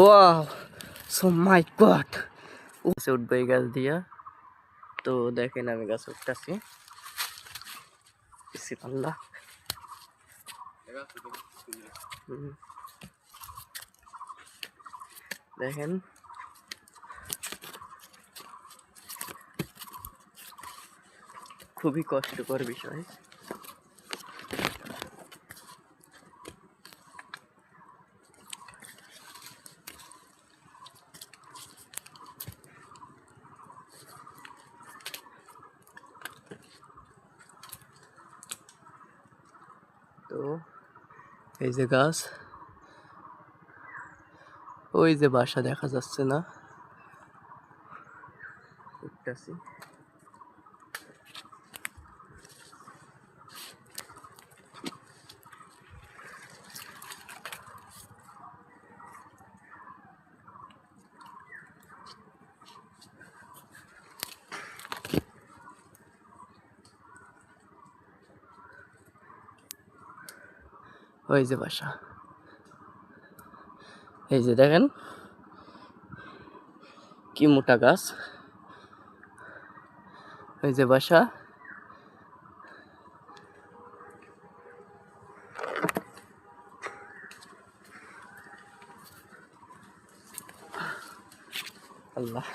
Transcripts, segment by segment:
Wow, so my god. গাছে উঠবো এই গাছ দিয়া। তো দেখেন আমি গাছ উঠতেছি। বিসমিল্লাহ। দেখেন খুবই কষ্টকর বিষয়। তো এই যে গাছ, ওই যে বাসা দেখা যাচ্ছে না, উঠতেছি। ওই যে বাসা, এই যে দেখেন কি মোটা গাছ। ওই যে বাসা। আল্লাহ,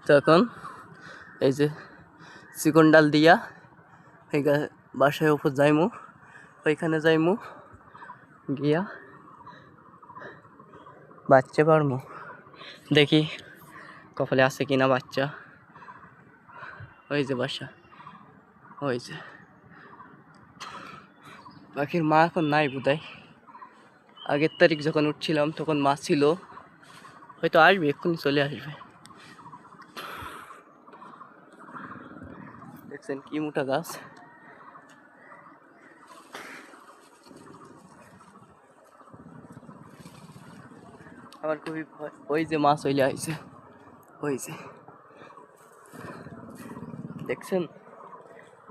তো এখন এই যে চিকন ডাল দিয়া এই বাসায় উপর যাইমু, ওইখানে যাইমু, গিয়া বাচ্চা পারমু। দেখি কপালে আছে কিনা বাচ্চা। ওই যে বাসা, ওই যে পাখির মা এখন নাই বোধহয়। আগের তারিখ যখন উঠছিলাম তখন মা ছিল, হয়তো আসবে, এক্ষুনি চলে আসবে। দেখছেন কি মোটা গাছ। আমার খুবই ভয়। ওই যে মাছ চলে আইছে, ওই যে দেখছেন,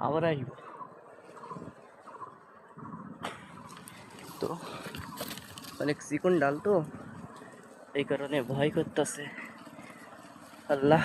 আবার আসবো। তো অনেক চিকন ডাল তো, এই কারণে ভয় করতেছে। আল্লাহ।